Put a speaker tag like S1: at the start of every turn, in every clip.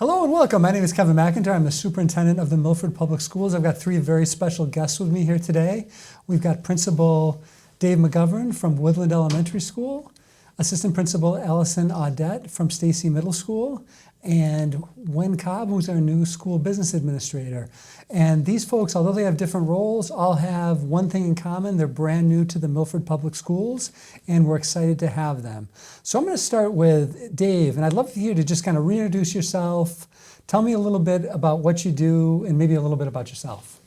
S1: Hello and welcome. My name is Kevin McIntyre. I'm the superintendent of the Milford Public Schools. I've got three very special guests with me here today. We've got Principal Dave McGovern from Woodland Elementary School, Assistant Principal Allison Audette from Stacy Middle School, and Wen Cobb, who's our new school business administrator. And these folks, although they have different roles, all have one thing in common. They're brand new to the Milford Public Schools, and we're excited to have them. So I'm going to start with Dave, and I'd love for you to just kind of reintroduce yourself, tell me a little bit about what you do, and maybe a little bit about yourself.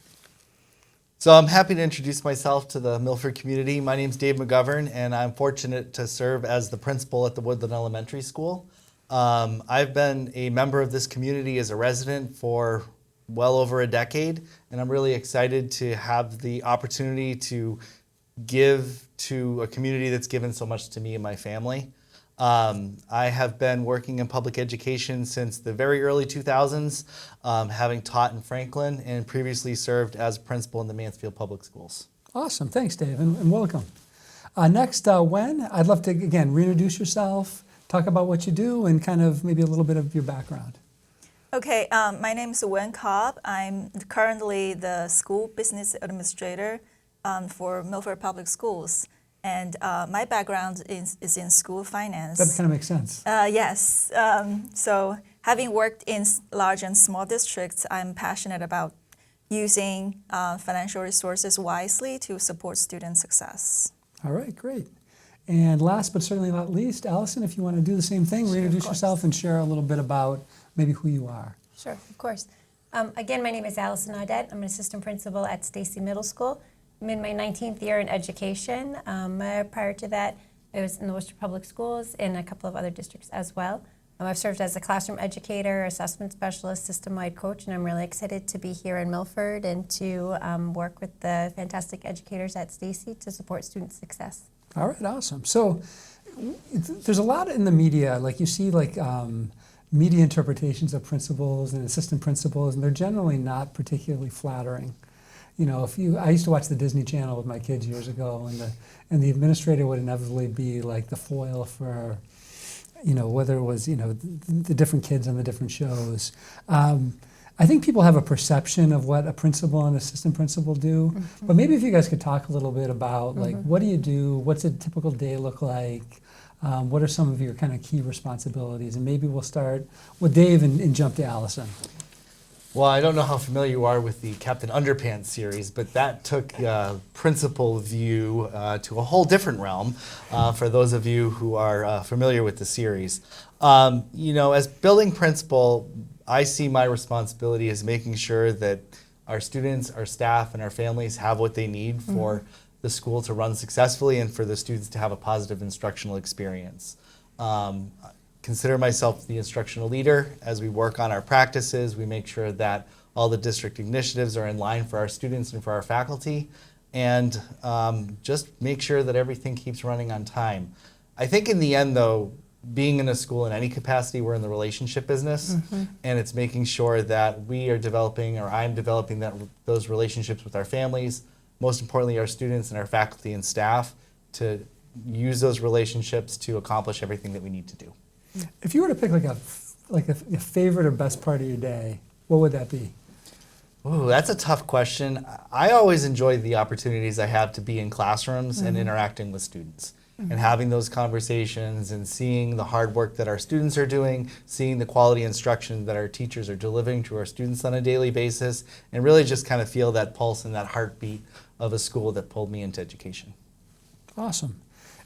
S2: So I'm happy to introduce myself to the Milford community. My name's Dave McGovern, and I'm fortunate to serve as the principal at the Woodland Elementary School. I've been a member of this community as a resident for well over a decade, and I'm really excited to have the opportunity to give to a community that's given so much to me and my family. I have been working in public education since the very early 2000s, having taught in Franklin and previously served as principal in the Mansfield Public Schools.
S1: Awesome. Thanks, Dave, and welcome. Next, Wen, I'd love to, again, reintroduce yourself, talk about what you do, and kind of maybe a little bit of your background.
S3: Okay, my name is Wen Cobb. I'm currently the school business administrator for Milford Public Schools. And my background is in school finance.
S1: That kind of makes sense.
S3: Yes. So having worked in large and small districts, I'm passionate about using financial resources wisely to support student success.
S1: All right, great. And last but certainly not least, Allison, if you want to do the same thing, reintroduce yourself and share a little bit about maybe who you are.
S4: Sure, of course. Again, my name is Allison Audette. I'm an assistant principal at Stacy Middle School. I'm in my 19th year in education. Prior to that, I was in the Worcester Public Schools in a couple of other districts as well. I've served as a classroom educator, assessment specialist, system-wide coach, and I'm really excited to be here in Milford and to work with the fantastic educators at Stacy to support student success.
S1: All right, awesome. So there's a lot in the media, like you see like media interpretations of principals and assistant principals, and they're generally not particularly flattering. You know, I used to watch the Disney Channel with my kids years ago, and the administrator would inevitably be like the foil for, you know, whether it was, you know, the different kids on the different shows. I think people have a perception of what a principal and assistant principal do, but maybe if you guys could talk a little bit about like what do you do, what's a typical day look like, what are some of your kind of key responsibilities, and maybe we'll start with Dave and jump to Allison.
S2: Well, I don't know how familiar you are with the Captain Underpants series, but that took principal view to a whole different realm for those of you who are familiar with the series. You know, as building principal, I see my responsibility as making sure that our students, our staff, and our families have what they need for the school to run successfully and for the students to have a positive instructional experience. Consider myself the instructional leader. As we work on our practices, we make sure that all the district initiatives are in line for our students and for our faculty, and just make sure that everything keeps running on time. I think in the end, though, being in a school in any capacity, we're in the relationship business, and it's making sure that we are developing, or I'm developing those relationships with our families, most importantly our students and our faculty and staff, to use those relationships to accomplish everything that we need to do.
S1: If you were to pick like a favorite or best part of your day, what would that be?
S2: Ooh, that's a tough question. I always enjoy the opportunities I have to be in classrooms and interacting with students and having those conversations and seeing the hard work that our students are doing, seeing the quality instruction that our teachers are delivering to our students on a daily basis, and really just kind of feel that pulse and that heartbeat of a school that pulled me into education.
S1: Awesome.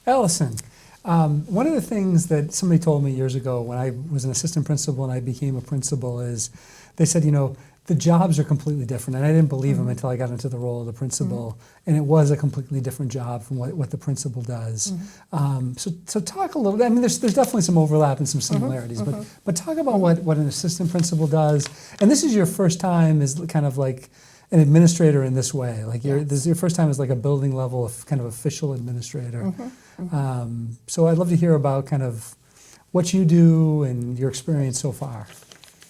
S1: Allison, one of the things that somebody told me years ago when I was an assistant principal and I became a principal is they said, you know, the jobs are completely different. And I didn't believe them until I got into the role of the principal. And it was a completely different job from what the principal does. So talk a little bit. I mean, there's definitely some overlap and some similarities, but talk about what an assistant principal does. And this is your first time as kind of like an administrator in this way. Like this is your first time as like a building level of kind of official administrator. So I'd love to hear about kind of what you do and your experience so far.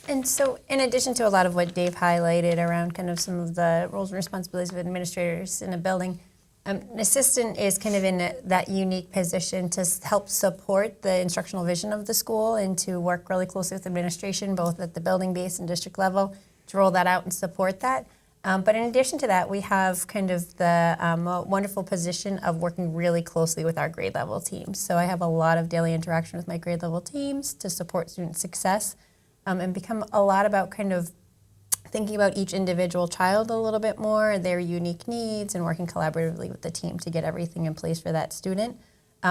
S4: And so in addition to a lot of what Dave highlighted around kind of some of the roles and responsibilities of administrators in a building, An assistant is kind of in that unique position to help support the instructional vision of the school and to work really closely with administration, both at the building base and district level, to roll that out and support that. But in addition to that, we have kind of the wonderful position of working really closely with our grade level teams. So I have a lot of daily interaction with my grade level teams to support student success and become a lot about kind of thinking about each individual child a little bit more, their unique needs, and working collaboratively with the team to get everything in place for that student.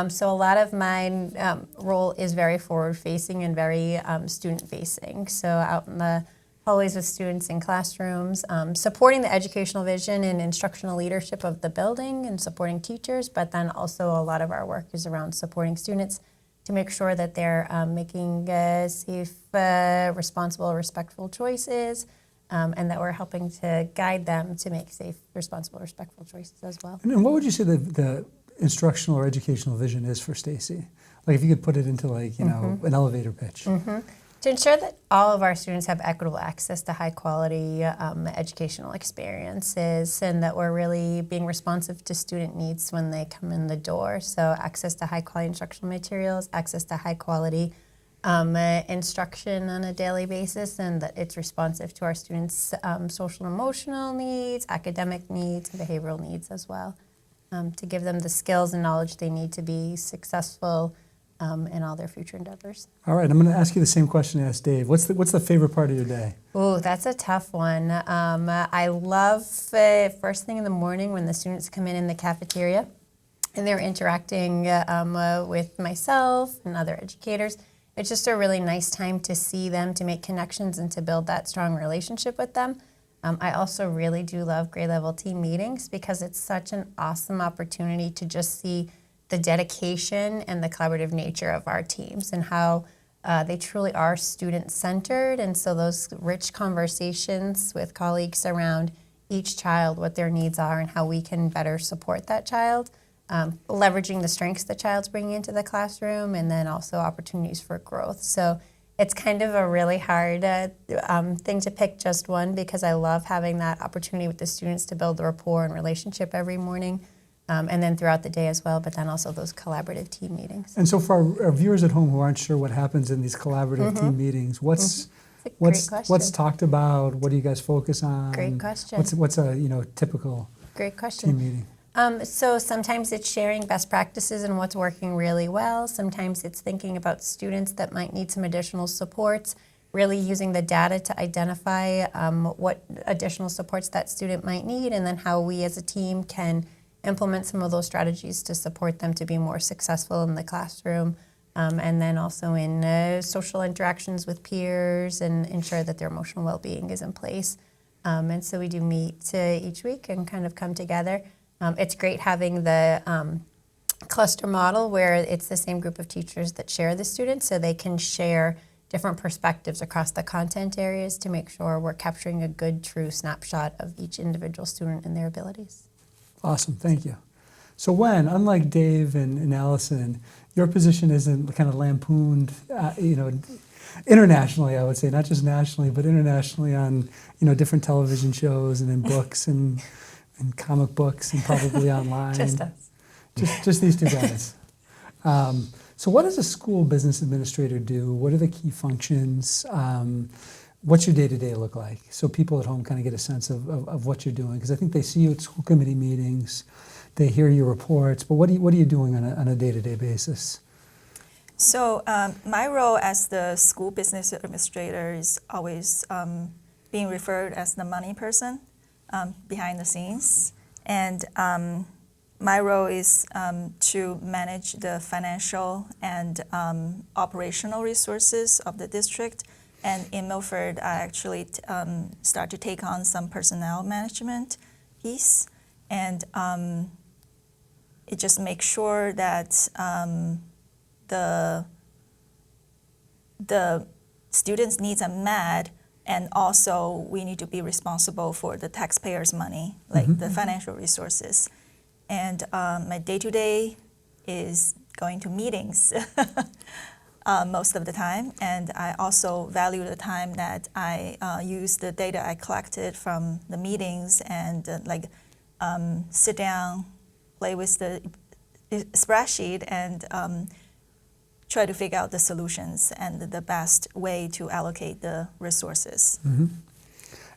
S4: So a lot of my role is very forward-facing and very student-facing. So out in the hallways with students in classrooms, supporting the educational vision and instructional leadership of the building and supporting teachers, but then also a lot of our work is around supporting students to make sure that they're making safe, responsible, respectful choices, and that we're helping to guide them to make safe, responsible, respectful choices as well.
S1: And what would you say the instructional or educational vision is for Stacy? Like if you could put it into like, you know, an elevator pitch.
S4: To ensure that all of our students have equitable access to high quality educational experiences and that we're really being responsive to student needs when they come in the door. So access to high quality instructional materials, access to high quality instruction on a daily basis, and that it's responsive to our students' social and emotional needs, academic needs, and behavioral needs as well, to give them the skills and knowledge they need to be successful in all their future endeavors.
S1: All right, I'm going to ask you the same question I asked Dave. What's the favorite part of your day?
S4: Oh, that's a tough one. I love first thing in the morning when the students come in the cafeteria and they're interacting with myself and other educators. It's just a really nice time to see them, to make connections, and to build that strong relationship with them. I also really do love grade level team meetings because it's such an awesome opportunity to just see the dedication and the collaborative nature of our teams and how they truly are student-centered. And so those rich conversations with colleagues around each child, what their needs are and how we can better support that child, leveraging the strengths the child's bringing into the classroom, and then also opportunities for growth. So it's kind of a really hard thing to pick just one because I love having that opportunity with the students to build the rapport and relationship every morning. And then throughout the day as well, but then also those collaborative team meetings.
S1: And so for our viewers at home who aren't sure what happens in these collaborative team meetings, what's talked about? What do you guys focus on?
S4: Great question.
S1: What's a typical
S4: Great question.
S1: team meeting?
S4: So sometimes it's sharing best practices and what's working really well. Sometimes it's thinking about students that might need some additional supports, really using the data to identify what additional supports that student might need, and then how we as a team can implement some of those strategies to support them to be more successful in the classroom, and then also in social interactions with peers and ensure that their emotional well-being is in place. And so we do meet each week and kind of come together. It's great having the cluster model where it's the same group of teachers that share the students so they can share different perspectives across the content areas to make sure we're capturing a good, true snapshot of each individual student and their abilities.
S1: Awesome, thank you. So unlike Dave and Allison, your position isn't kind of lampooned, internationally, I would say, not just nationally, but internationally on, different television shows and in books and comic books and probably online.
S4: Just us.
S1: Just these two guys. So what does a school business administrator do? What are the key functions? What's your day-to-day look like? So people at home kind of get a sense of what you're doing. Because I think they see you at school committee meetings, they hear your reports, but what are you doing on a day-to-day basis?
S3: So my role as the school business administrator is always being referred as the money person behind the scenes. And my role is to manage the financial and operational resources of the district. And in Milford, I actually start to take on some personnel management piece, and it just makes sure that the students' needs are met, and also we need to be responsible for the taxpayers' money, like the financial resources. And my day-to-day is going to meetings. Most of the time, and I also value the time that I use the data I collected from the meetings and sit down play with the spreadsheet and try to figure out the solutions and the best way to allocate the resources.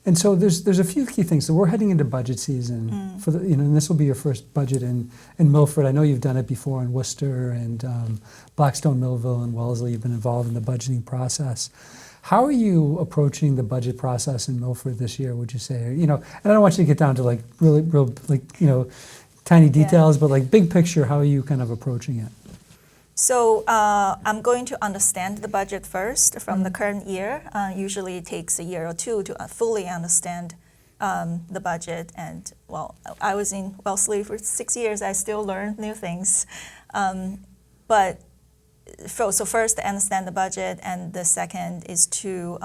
S1: And so there's a few key things. So we're heading into budget season for the, and this will be your first budget in Milford. I know you've done it before in Worcester and Blackstone, Millville, and Wellesley. You've been involved in the budgeting process. How are you approaching the budget process in Milford this year, would you say? And I don't want you to get down to like real tiny details, but like big picture, how are you kind of approaching it?
S3: So I'm going to understand the budget first from the current year. Usually it takes a year or two to fully understand the budget. And well, I was in Wellesley for 6 years. I still learn new things. So first, understand the budget, and the second is to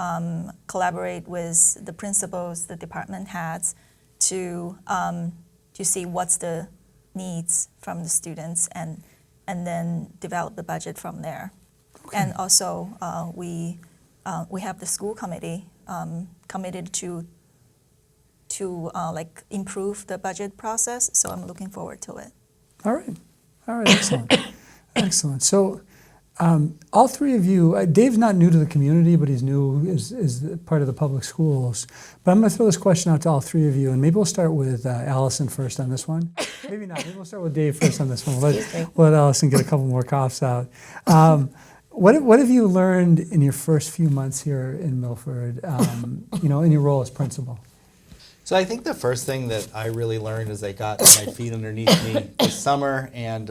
S3: collaborate with the principals, the department heads, to see what's the needs from the students, and then develop the budget from there. Okay. And also, we have the school committee committed to like improve the budget process. So I'm looking forward to it.
S1: All right, excellent, excellent. So. All three of you, Dave's not new to the community, but he's new as part of the public schools. But I'm going to throw this question out to all three of you, and maybe we'll start with Allison first on this one. Maybe not. Maybe we'll start with Dave first on this one. Let Allison get a couple more coughs out. What have you learned in your first few months here in Milford, in your role as principal?
S2: So I think the first thing that I really learned as I got my feet underneath me this summer and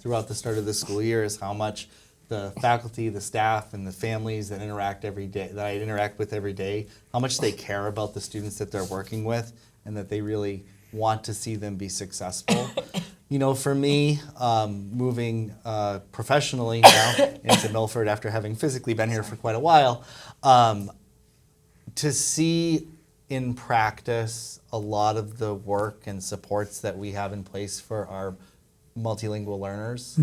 S2: throughout the start of the school year is how much the faculty, the staff, and the families that I interact with every day, how much they care about the students that they're working with, and that they really want to see them be successful. For me, moving professionally now into Milford after having physically been here for quite a while, to see in practice a lot of the work and supports that we have in place for our multilingual learners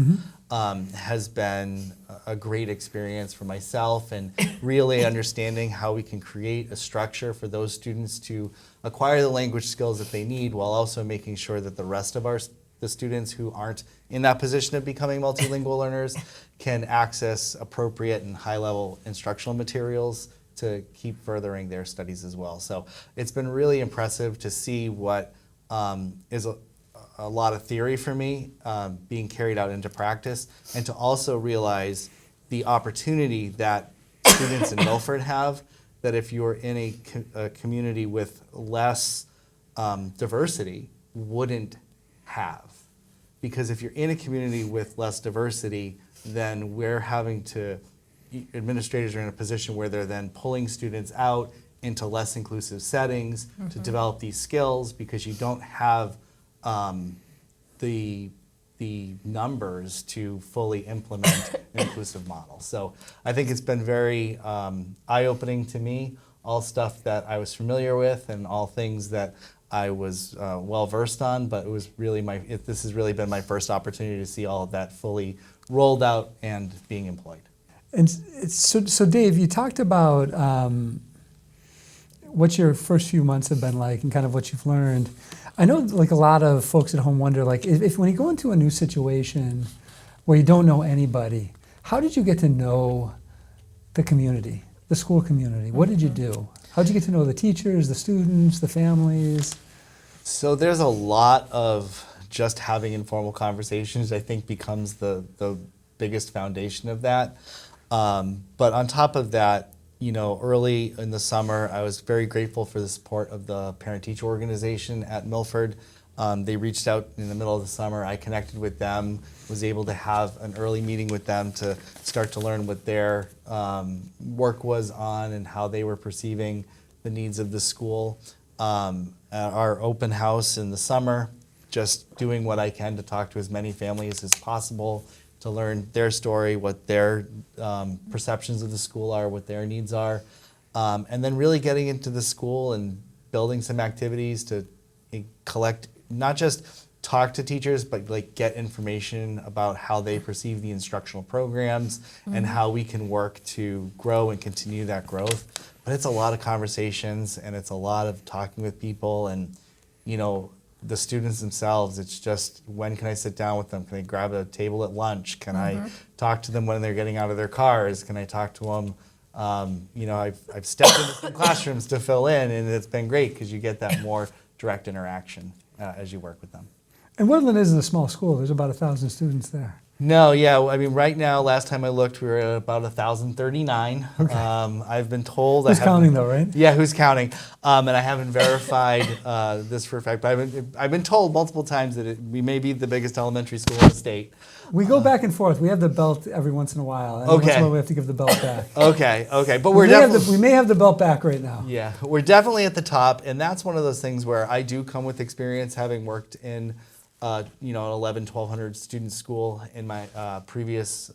S2: has been a great experience for myself, and really understanding how we can create a structure for those students to acquire the language skills that they need, while also making sure that the rest of the students who aren't in that position of becoming multilingual learners can access appropriate and high-level instructional materials to keep furthering their studies as well. So it's been really impressive to see what is a lot of theory for me being carried out into practice, and to also realize the opportunity that students in Milford have, that if you're in a community with less diversity, wouldn't have. Because if you're in a community with less diversity, then administrators are in a position where they're then pulling students out into less inclusive settings to develop these skills, because you don't have the numbers to fully implement an inclusive model. So I think it's been very eye-opening to me, all stuff that I was familiar with and all things that I was well-versed on, but it was really this has really been my first opportunity to see all of that fully rolled out and being employed.
S1: And so Dave, you talked about what your first few months have been like and kind of what you've learned. I know like a lot of folks at home wonder, like if when you go into a new situation where you don't know anybody, how did you get to know the community, the school community? What did you do? How did you get to know the teachers, the students, the families?
S2: So there's a lot of just having informal conversations, I think, becomes the biggest foundation of that. But on top of that, early in the summer, I was very grateful for the support of the parent-teacher organization at Milford. They reached out in the middle of the summer. I connected with them, was able to have an early meeting with them to start to learn what their work was on and how they were perceiving the needs of the school. At our open house in the summer, just doing what I can to talk to as many families as possible, to learn their story, what their perceptions of the school are, what their needs are, and then really getting into the school and building some activities to collect, not just talk to teachers, but like get information about how they perceive the instructional programs and how we can work to grow and continue that growth. But it's a lot of conversations, and it's a lot of talking with people, and the students themselves, it's just, when can I sit down with them? Can I grab a table at lunch? Can I talk to them when they're getting out of their cars? Can I talk to them? I've stepped into some classrooms to fill in, and it's been great because you get that more direct interaction as you work with them.
S1: And Woodland isn't a small school. There's about 1,000 students there.
S2: No, yeah. I mean, right now, last time I looked, we were at about 1,039.
S1: Okay.
S2: I've been told.
S1: Who's counting though, right?
S2: Yeah, who's counting? And I haven't verified this for a fact, but I've been told multiple times that we may be the biggest elementary school in the state.
S1: We go back and forth. We have the belt every once in a while. And once in a while we have to give the belt back.
S2: Okay, but
S1: we may have the belt back right now.
S2: Yeah, we're definitely at the top, and that's one of those things where I do come with experience, having worked in an 1,100 student school in my previous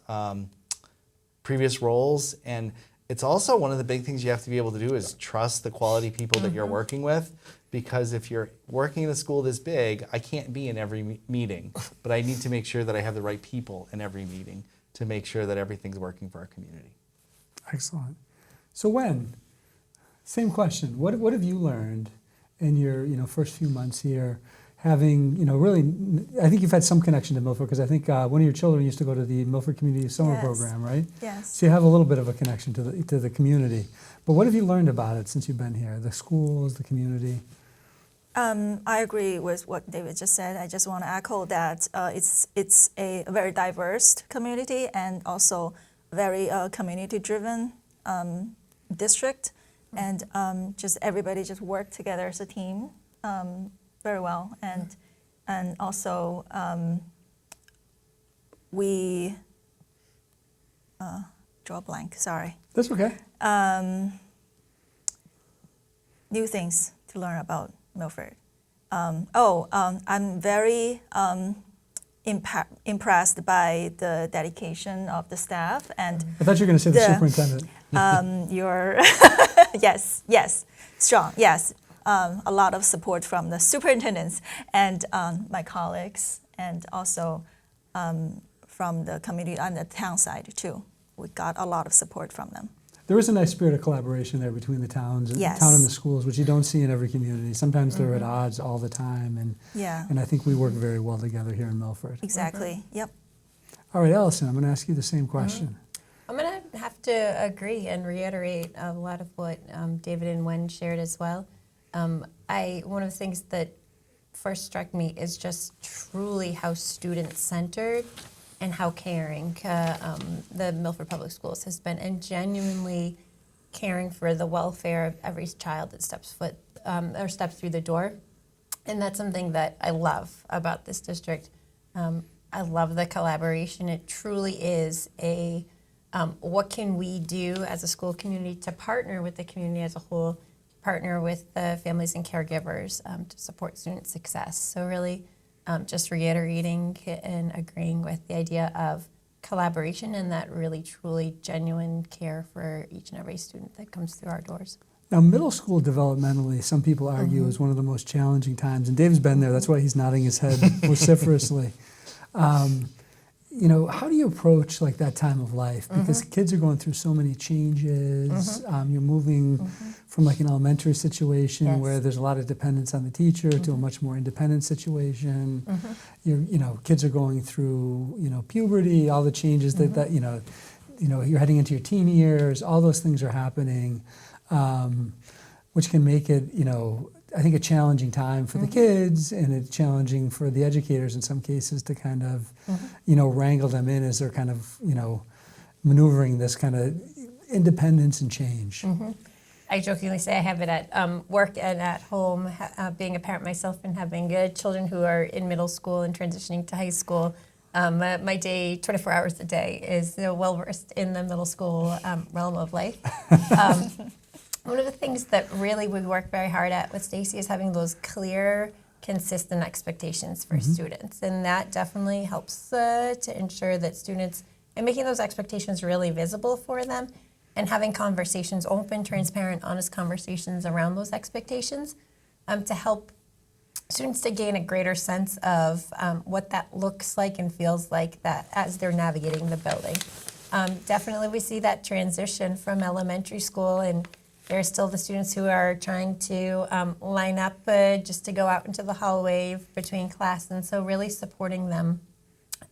S2: roles. And it's also one of the big things you have to be able to do is trust the quality people that you're working with, because if you're working in a school this big, I can't be in every meeting, but I need to make sure that I have the right people in every meeting to make sure that everything's working for our community.
S1: Excellent. So same question, what have you learned in your first few months here? Having, really, I think you've had some connection to Milford, because I think one of your children used to go to the Milford Community Summer Program, right?
S3: Yes.
S1: So you have a little bit of a connection to the community. But what have you learned about it since you've been here? The schools, the community?
S3: I agree with what David just said. I just want to echo that it's a very diverse community and also very community-driven district, and just everybody just work together as a team. Very well, and also we draw a blank. Sorry.
S1: That's okay.
S3: New things to learn about Milford. I'm very impressed by the dedication of the staff and.
S1: I thought you were going to say the superintendent.
S3: Your yes, strong yes. A lot of support from the superintendents and my colleagues, and also from the community on the town side too. We got a lot of support from them.
S1: There is a nice spirit of collaboration there between the towns and
S3: Yes.
S1: town and the schools, which you don't see in every community. Sometimes they're at odds all the time, and I think we work very well together here in Milford.
S3: Exactly. Yep.
S1: All right, Allison, I'm going to ask you the same question.
S4: I'm going to have to agree and reiterate a lot of what David and Wen shared as well. One of the things that first struck me is just truly how student-centered and how caring the Milford Public Schools has been, and genuinely caring for the welfare of every child that steps through the door. And that's something that I love about this district. I love the collaboration. It truly is a what can we do as a school community to partner with the community as a whole, partner with the families and caregivers to support student success. So really just reiterating and agreeing with the idea of collaboration and that really, truly genuine care for each and every student that comes through our doors.
S1: Now, middle school developmentally, some people argue, is one of the most challenging times, and Dave's been there. That's why he's nodding his head vociferously. How do you approach like that time of life? Because kids are going through so many changes. You're moving from like an elementary situation where there's a lot of dependence on the teacher to a much more independent situation. Kids are going through puberty, all the changes that you're heading into your teen years. All those things are happening, which can make it I think a challenging time for the kids, and it's challenging for the educators in some cases to kind of, wrangle them in as they're kind of, maneuvering this kind of independence and change.
S4: I jokingly say I have it at work and at home, being a parent myself and having children who are in middle school and transitioning to high school. My day, 24 hours a day, is well-versed in the middle school realm of life. One of the things that really we work very hard at with Stacy is having those clear, consistent expectations for students. And that definitely helps to ensure that students, and making those expectations really visible for them, and having conversations, open, transparent, honest conversations around those expectations to help students to gain a greater sense of what that looks like and feels like that as they're navigating the building. Definitely we see that transition from elementary school and There are still the students who are trying to line up just to go out into the hallway between class, and so really supporting them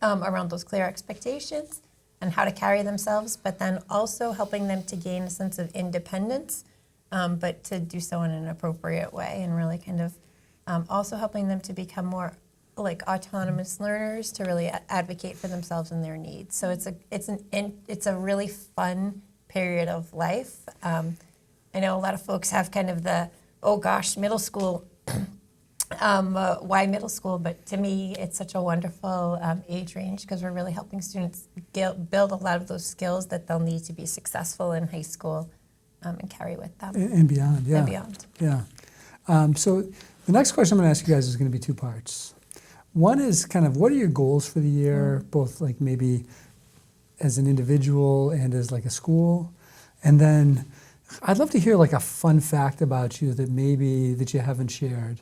S4: around those clear expectations and how to carry themselves, but then also helping them to gain a sense of independence, but to do so in an appropriate way, and really kind of also helping them to become more like autonomous learners, to really advocate for themselves and their needs. So it's a really fun period of life. I know a lot of folks have kind of the, oh gosh, middle school, why middle school? But to me, it's such a wonderful age range, because we're really helping students build a lot of those skills that they'll need to be successful in high school and carry with them.
S1: And beyond, yeah.
S4: And beyond.
S1: Yeah. So the next question I'm going to ask you guys is going to be two parts. One is kind of, what are your goals for the year, both like maybe as an individual and as like a school? And then I'd love to hear like a fun fact about you that maybe that you haven't shared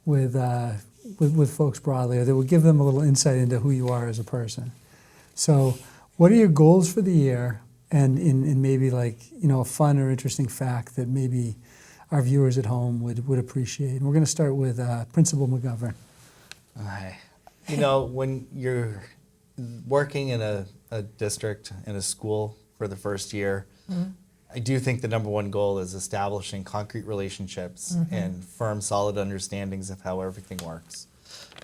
S1: with folks broadly, or that would give them a little insight into who you are as a person. So what are your goals for the year, and in maybe like, you know, a fun or interesting fact that maybe our viewers at home would appreciate? And we're going to start with Principal McGovern.
S2: Hi. You know, when you're working in a district, in a school for the first year, I do think the number one goal is establishing concrete relationships and firm, solid understandings of how everything works.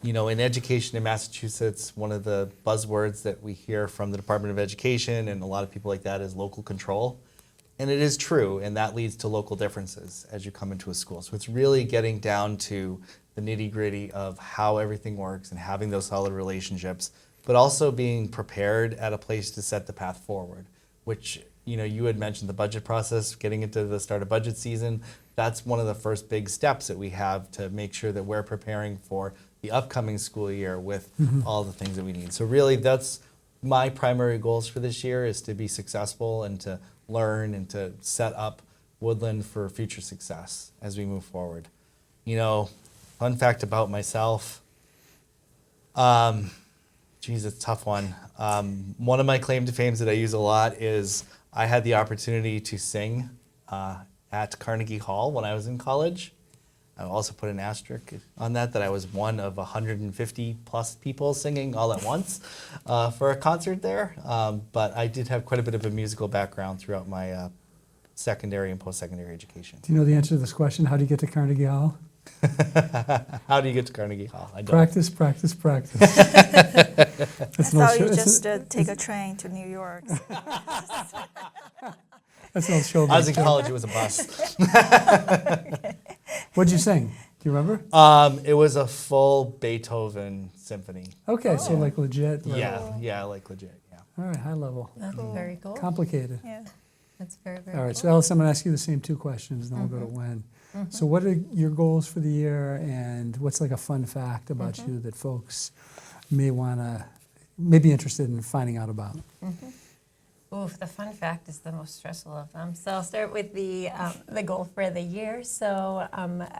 S2: You know, in education in Massachusetts, one of the buzzwords that we hear from the Department of Education and a lot of people like that is local control. And it is true, and that leads to local differences as you come into a school. So it's really getting down to the nitty-gritty of how everything works and having those solid relationships, but also being prepared at a place to set the path forward, which, you know, you had mentioned the budget process, getting into the start of budget season. That's one of the first big steps that we have to make sure that we're preparing for the upcoming school year with all the things that we need. So really, that's my primary goals for this year, is to be successful and to learn and to set up Woodland for future success as we move forward. You know, fun fact about myself, geez, it's a tough one. One of my claim to fame that I use a lot is I had the opportunity to sing at Carnegie Hall when I was in college. I also put an asterisk on that I was one of 150 plus people singing all at once for a concert there. But I did have quite a bit of a musical background throughout my secondary and post-secondary education.
S1: Do you know the answer to this question? How do you get to Carnegie Hall?
S2: How do you get to Carnegie Hall? I don't.
S1: Practice, practice, practice.
S3: I thought you just take a train to New York.
S1: That's an old show.
S2: I was in college, it was a bus.
S1: What'd you sing? Do you remember?
S2: It was a full Beethoven symphony.
S1: Okay, so like legit. Like,
S2: Yeah, like legit, yeah.
S1: All right, high level.
S4: That's very cool.
S1: Complicated.
S3: Yeah.
S4: That's very, very
S1: All right,
S4: cool.
S1: so Alice, I'm going to ask you the same two questions, and then we'll go to Wen. So what are your goals for the year, and what's like a fun fact about you that folks may be interested in finding out about?
S4: Oof, the fun fact is the most stressful of them. So I'll start with the goal for the year. So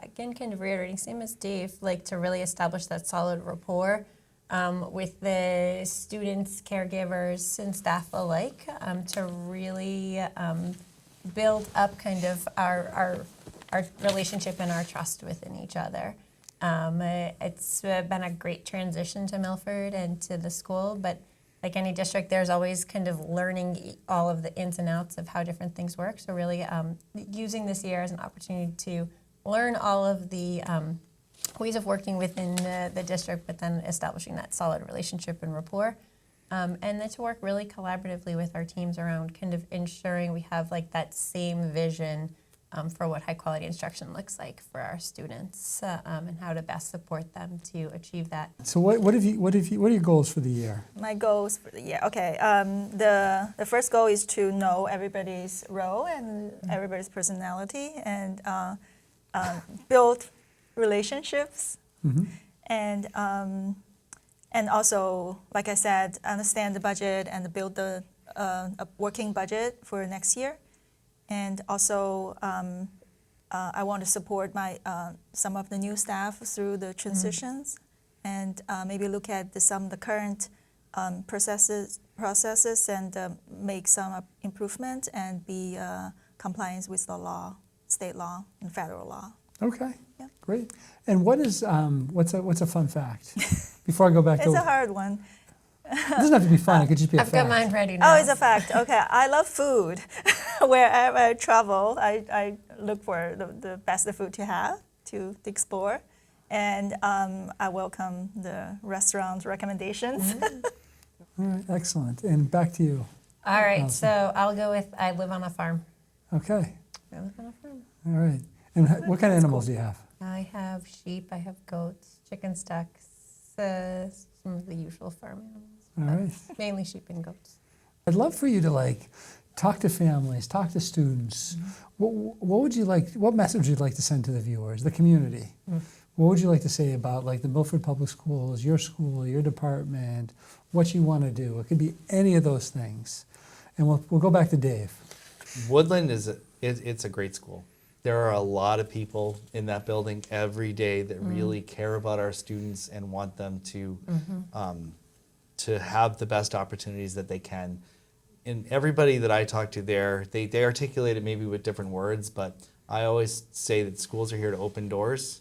S4: again, kind of reiterating, same as Dave, like to really establish that solid rapport with the students, caregivers, and staff alike, to really build up kind of our relationship and our trust within each other. It's been a great transition to Milford and to the school, but like any district, there's always kind of learning all of the ins and outs of how different things work. So really using this year as an opportunity to learn all of the ways of working within the district, but then establishing that solid relationship and rapport. And then to work really collaboratively with our teams around kind of ensuring we have like that same vision for what high quality instruction looks like for our students, and how to best support them to achieve that.
S1: So what are your goals for the year?
S3: My goals for the year. Okay. The first goal is to know everybody's role and everybody's personality, and build relationships, and also, like I said, understand the budget and build a working budget for next year. And also, I want to support my some of the new staff through the transitions, and maybe look at some of the current processes and make some improvement and be compliant with the law. state law and federal law.
S1: Okay,
S3: Yeah.
S1: great. And what's a fun fact? Before I go back
S3: It's
S1: to
S3: a hard one.
S1: it doesn't have to be fun. It could just be a
S4: I've
S1: fact.
S4: got mine ready now.
S3: Oh, it's a fact. Okay, I love food. Wherever I travel, I look for the best food to have, to explore. And I welcome the restaurant recommendations.
S1: All right, excellent. And back to you.
S4: All right,
S1: Allison.
S4: so I'll go with I live on a farm.
S1: Okay,
S4: I live on a farm.
S1: all right. And what kind of animals do you have?
S4: I have sheep, I have goats, chickens, ducks, some of the usual farm animals.
S1: All
S4: but
S1: right.
S4: Mainly sheep and goats.
S1: I'd love for you to talk to families, talk to students. What would you like? What message would you like to send to the viewers, the community? What would you like to say about the Milford Public Schools, your school, your department, what you want to do? It could be any of those things. And we'll go back to Dave.
S2: Woodland it's a great school. There are a lot of people in that building every day that really care about our students and want them to have the best opportunities that they can. And everybody that I talk to there, they articulate it maybe with different words, but I always say that schools are here to open doors.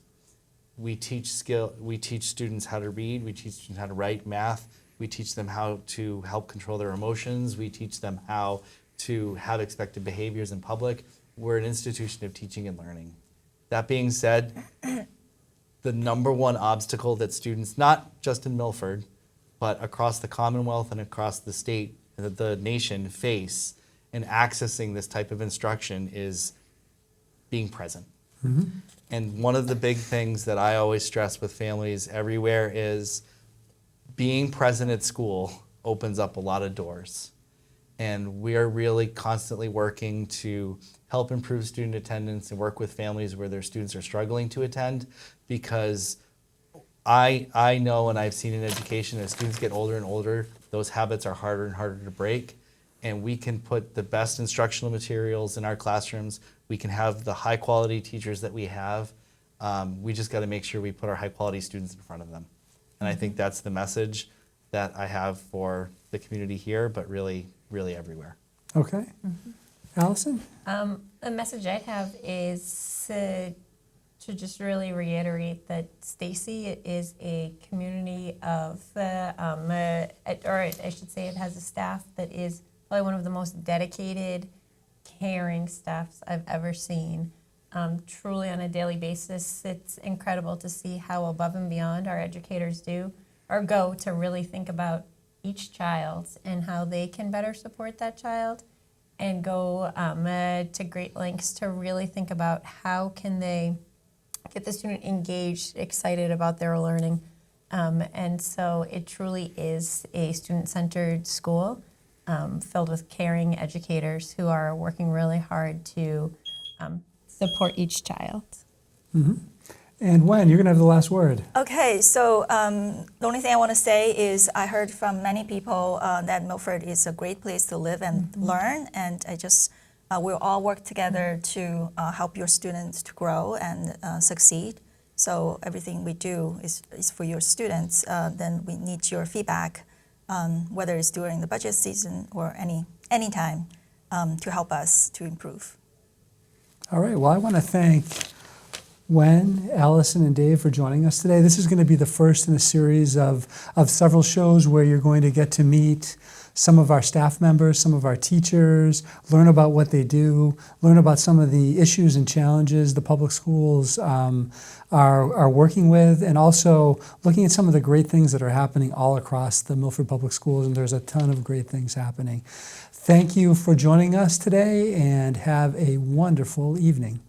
S2: We teach students how to read, we teach students how to write, math, we teach them how to help control their emotions, we teach them how to have expected behaviors in public. We're an institution of teaching and learning. That being said, the number one obstacle that students, not just in Milford, but across the Commonwealth and across the state, the nation face in accessing this type of instruction is being present. And one of the big things that I always stress with families everywhere is being present at school opens up a lot of doors. And we are really constantly working to help improve student attendance and work with families where their students are struggling to attend, because I know, and I've seen in education, as students get older and older, those habits are harder and harder to break. And we can put the best instructional materials in our classrooms. We can have the high quality teachers that we have. We just got to make sure we put our high quality students in front of them. And I think that's the message that I have for the community here, but really everywhere.
S1: Okay. Allison?
S4: The message I'd have is to just really reiterate that Stacy is a community of, or I should say it has a staff that is probably one of the most dedicated, caring staffs I've ever seen. Truly on a daily basis, it's incredible to see how above and beyond our educators go to really think about each child and how they can better support that child, and go to great lengths to really think about how can they get the student engaged, excited about their learning. And so it truly is a student-centered school filled with caring educators who are working really hard to support each child.
S1: And Wen, you're going to have the last word.
S3: Okay, so the only thing I want to say is I heard from many people that Milford is a great place to live and learn, and we'll all work together to help your students to grow and succeed. So everything we do is for your students. Then we need your feedback, whether it's during the budget season or any time, to help us to improve.
S1: All right, well, I want to thank Wen, Allison, and Dave for joining us today. This is going to be the first in a series of several shows where you're going to get to meet some of our staff members, some of our teachers, learn about what they do, learn about some of the issues and challenges the public schools are working with, and also looking at some of the great things that are happening all across the Milford Public Schools, and there's a ton of great things happening. Thank you for joining us today, and have a wonderful evening.